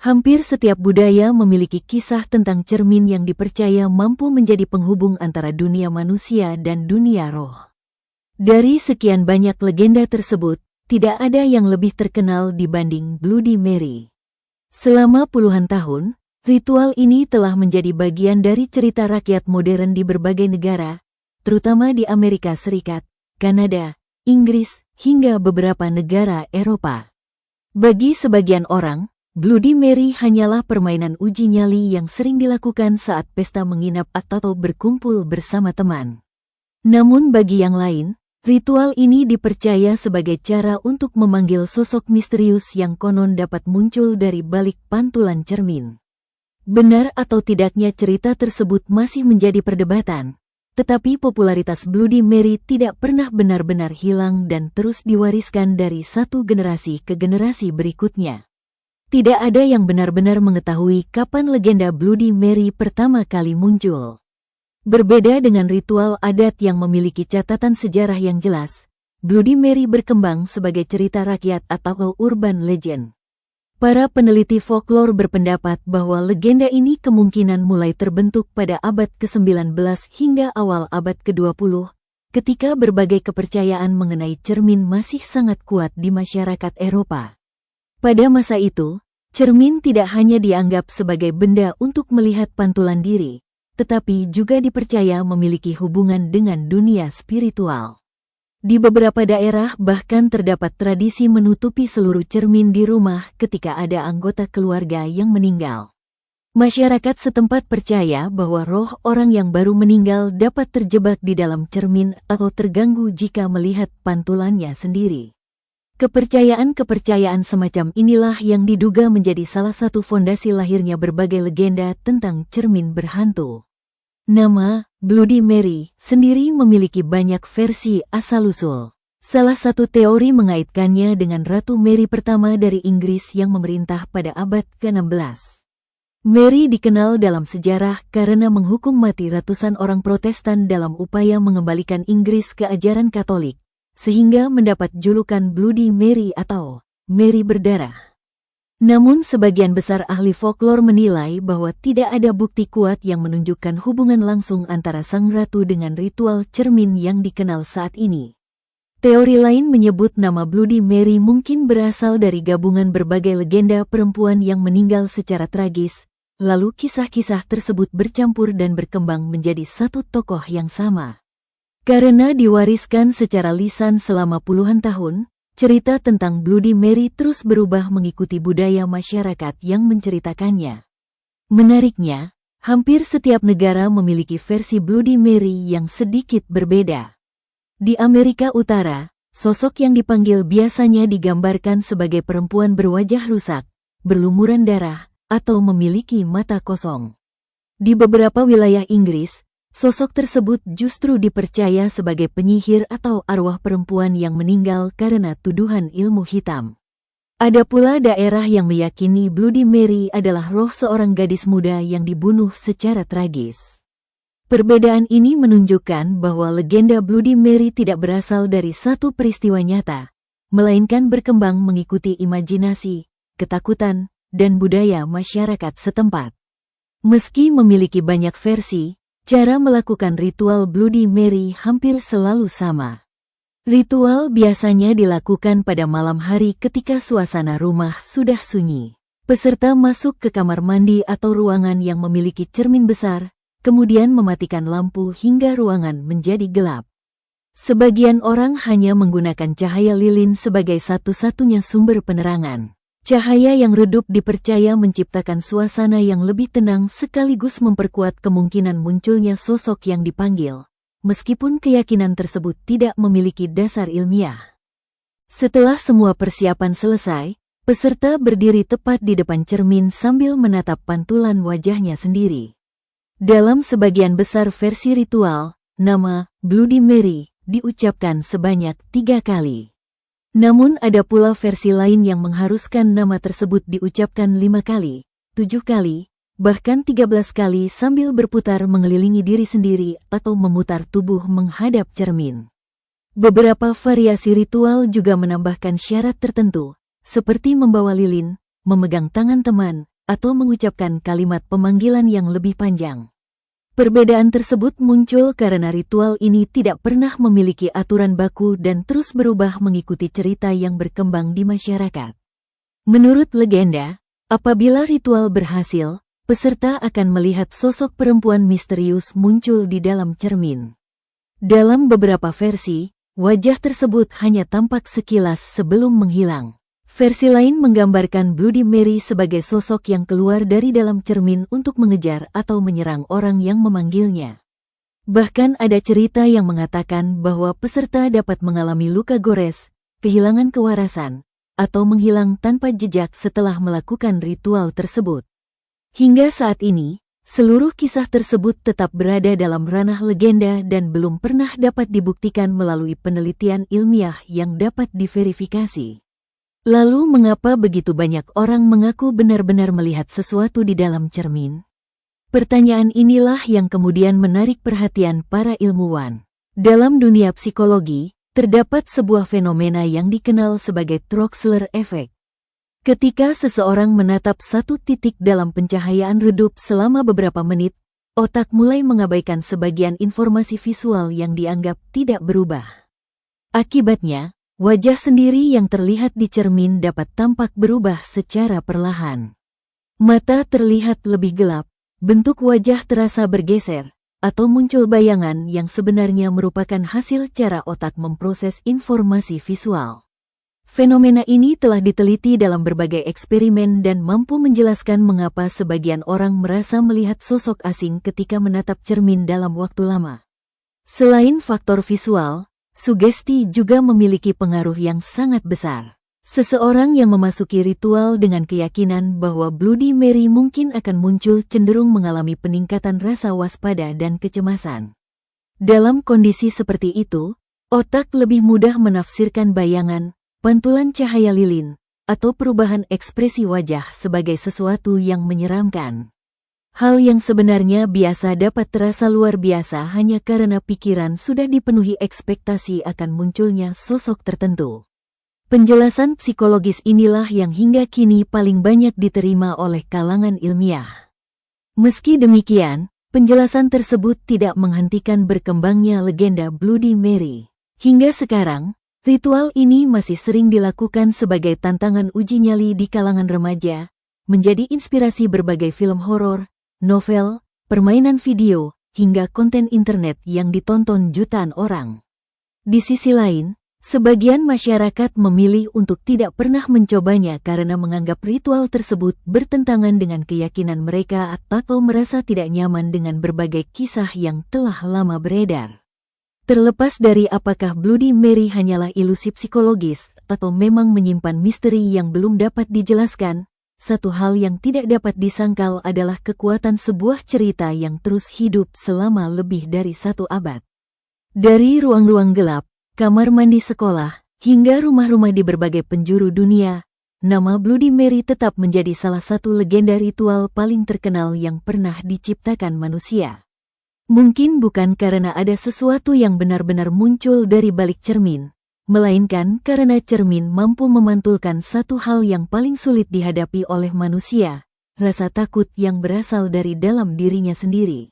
Hampir setiap budaya memiliki kisah tentang cermin yang dipercaya mampu menjadi penghubung antara dunia manusia dan dunia roh. Dari sekian banyak legenda tersebut, tidak ada yang lebih terkenal dibanding Bloody Mary. Selama puluhan tahun, ritual ini telah menjadi bagian dari cerita rakyat modern di berbagai negara, terutama di Amerika Serikat, Kanada, Inggris, hingga beberapa negara Eropa. Bagi sebagian orang, Bloody Mary hanyalah permainan uji nyali yang sering dilakukan saat pesta menginap atau berkumpul bersama teman. Namun bagi yang lain, ritual ini dipercaya sebagai cara untuk memanggil sosok misterius yang konon dapat muncul dari balik pantulan cermin. Benar atau tidaknya cerita tersebut masih menjadi perdebatan, tetapi popularitas Bloody Mary tidak pernah benar-benar hilang dan terus diwariskan dari satu generasi ke generasi berikutnya. Tidak ada yang benar-benar mengetahui kapan legenda Bloody Mary pertama kali muncul. Berbeda dengan ritual adat yang memiliki catatan sejarah yang jelas, Bloody Mary berkembang sebagai cerita rakyat atau urban legend. Para peneliti folklore berpendapat bahwa legenda ini kemungkinan mulai terbentuk pada abad ke-19 hingga awal abad ke-20, ketika berbagai kepercayaan mengenai cermin masih sangat kuat di masyarakat Eropa. Pada masa itu, cermin tidak hanya dianggap sebagai benda untuk melihat pantulan diri, tetapi juga dipercaya memiliki hubungan dengan dunia spiritual. Di beberapa daerah bahkan terdapat tradisi menutupi seluruh cermin di rumah ketika ada anggota keluarga yang meninggal. Masyarakat setempat percaya bahwa roh orang yang baru meninggal dapat terjebak di dalam cermin atau terganggu jika melihat pantulannya sendiri. Kepercayaan-kepercayaan semacam inilah yang diduga menjadi salah satu fondasi lahirnya berbagai legenda tentang cermin berhantu. Nama Bloody Mary sendiri memiliki banyak versi asal-usul. Salah satu teori mengaitkannya dengan Ratu Mary pertama dari Inggris yang memerintah pada abad ke-16. Mary dikenal dalam sejarah karena menghukum mati ratusan orang Protestan dalam upaya mengembalikan Inggris ke ajaran Katolik, sehingga mendapat julukan Bloody Mary atau Mary berdarah. Namun sebagian besar ahli folklore menilai bahwa tidak ada bukti kuat yang menunjukkan hubungan langsung antara sang ratu dengan ritual cermin yang dikenal saat ini. Teori lain menyebut nama Bloody Mary mungkin berasal dari gabungan berbagai legenda perempuan yang meninggal secara tragis, lalu kisah-kisah tersebut bercampur dan berkembang menjadi satu tokoh yang sama. Karena diwariskan secara lisan selama puluhan tahun, cerita tentang Bloody Mary terus berubah mengikuti budaya masyarakat yang menceritakannya. Menariknya, hampir setiap negara memiliki versi Bloody Mary yang sedikit berbeda. Di Amerika Utara, sosok yang dipanggil biasanya digambarkan sebagai perempuan berwajah rusak, berlumuran darah, atau memiliki mata kosong. Di beberapa wilayah Inggris, sosok tersebut justru dipercaya sebagai penyihir atau arwah perempuan yang meninggal karena tuduhan ilmu hitam. Ada pula daerah yang meyakini Bloody Mary adalah roh seorang gadis muda yang dibunuh secara tragis. Perbedaan ini menunjukkan bahwa legenda Bloody Mary tidak berasal dari satu peristiwa nyata, melainkan berkembang mengikuti imajinasi, ketakutan, dan budaya masyarakat setempat. Meski memiliki banyak versi, cara melakukan ritual Bloody Mary hampir selalu sama. Ritual biasanya dilakukan pada malam hari ketika suasana rumah sudah sunyi. Peserta masuk ke kamar mandi atau ruangan yang memiliki cermin besar, kemudian mematikan lampu hingga ruangan menjadi gelap. Sebagian orang hanya menggunakan cahaya lilin sebagai satu-satunya sumber penerangan. Cahaya yang redup dipercaya menciptakan suasana yang lebih tenang sekaligus memperkuat kemungkinan munculnya sosok yang dipanggil, meskipun keyakinan tersebut tidak memiliki dasar ilmiah. Setelah semua persiapan selesai, peserta berdiri tepat di depan cermin sambil menatap pantulan wajahnya sendiri. Dalam sebagian besar versi ritual, nama Bloody Mary diucapkan sebanyak 3 kali. Namun ada pula versi lain yang mengharuskan nama tersebut diucapkan 5 kali, 7 kali, bahkan 13 kali sambil berputar mengelilingi diri sendiri atau memutar tubuh menghadap cermin. Beberapa variasi ritual juga menambahkan syarat tertentu, seperti membawa lilin, memegang tangan teman, atau mengucapkan kalimat pemanggilan yang lebih panjang. Perbedaan tersebut muncul karena ritual ini tidak pernah memiliki aturan baku dan terus berubah mengikuti cerita yang berkembang di masyarakat. Menurut legenda, apabila ritual berhasil, peserta akan melihat sosok perempuan misterius muncul di dalam cermin. Dalam beberapa versi, wajah tersebut hanya tampak sekilas sebelum menghilang. Versi lain menggambarkan Bloody Mary sebagai sosok yang keluar dari dalam cermin untuk mengejar atau menyerang orang yang memanggilnya. Bahkan ada cerita yang mengatakan bahwa peserta dapat mengalami luka gores, kehilangan kewarasan, atau menghilang tanpa jejak setelah melakukan ritual tersebut. Hingga saat ini, seluruh kisah tersebut tetap berada dalam ranah legenda dan belum pernah dapat dibuktikan melalui penelitian ilmiah yang dapat diverifikasi. Lalu mengapa begitu banyak orang mengaku benar-benar melihat sesuatu di dalam cermin? Pertanyaan inilah yang kemudian menarik perhatian para ilmuwan. Dalam dunia psikologi, terdapat sebuah fenomena yang dikenal sebagai Troxler Effect. Ketika seseorang menatap satu titik dalam pencahayaan redup selama beberapa menit, otak mulai mengabaikan sebagian informasi visual yang dianggap tidak berubah. Akibatnya, wajah sendiri yang terlihat di cermin dapat tampak berubah secara perlahan. Mata terlihat lebih gelap, bentuk wajah terasa bergeser, atau muncul bayangan yang sebenarnya merupakan hasil cara otak memproses informasi visual. Fenomena ini telah diteliti dalam berbagai eksperimen dan mampu menjelaskan mengapa sebagian orang merasa melihat sosok asing ketika menatap cermin dalam waktu lama. Selain faktor visual, sugesti juga memiliki pengaruh yang sangat besar. Seseorang yang memasuki ritual dengan keyakinan bahwa Bloody Mary mungkin akan muncul cenderung mengalami peningkatan rasa waspada dan kecemasan. Dalam kondisi seperti itu, otak lebih mudah menafsirkan bayangan, pantulan cahaya lilin, atau perubahan ekspresi wajah sebagai sesuatu yang menyeramkan. Hal yang sebenarnya biasa dapat terasa luar biasa hanya karena pikiran sudah dipenuhi ekspektasi akan munculnya sosok tertentu. Penjelasan psikologis inilah yang hingga kini paling banyak diterima oleh kalangan ilmiah. Meski demikian, penjelasan tersebut tidak menghentikan berkembangnya legenda Bloody Mary. Hingga sekarang, ritual ini masih sering dilakukan sebagai tantangan uji nyali di kalangan remaja, menjadi inspirasi berbagai film horor, novel, permainan video, hingga konten internet yang ditonton jutaan orang. Di sisi lain, sebagian masyarakat memilih untuk tidak pernah mencobanya karena menganggap ritual tersebut bertentangan dengan keyakinan mereka atau merasa tidak nyaman dengan berbagai kisah yang telah lama beredar. Terlepas dari apakah Bloody Mary hanyalah ilusi psikologis atau memang menyimpan misteri yang belum dapat dijelaskan, satu hal yang tidak dapat disangkal adalah kekuatan sebuah cerita yang terus hidup selama lebih dari 1 abad. Dari ruang-ruang gelap, kamar mandi sekolah, hingga rumah-rumah di berbagai penjuru dunia, nama Bloody Mary tetap menjadi salah satu legenda ritual paling terkenal yang pernah diciptakan manusia. Mungkin bukan karena ada sesuatu yang benar-benar muncul dari balik cermin, melainkan karena cermin mampu memantulkan satu hal yang paling sulit dihadapi oleh manusia, rasa takut yang berasal dari dalam dirinya sendiri.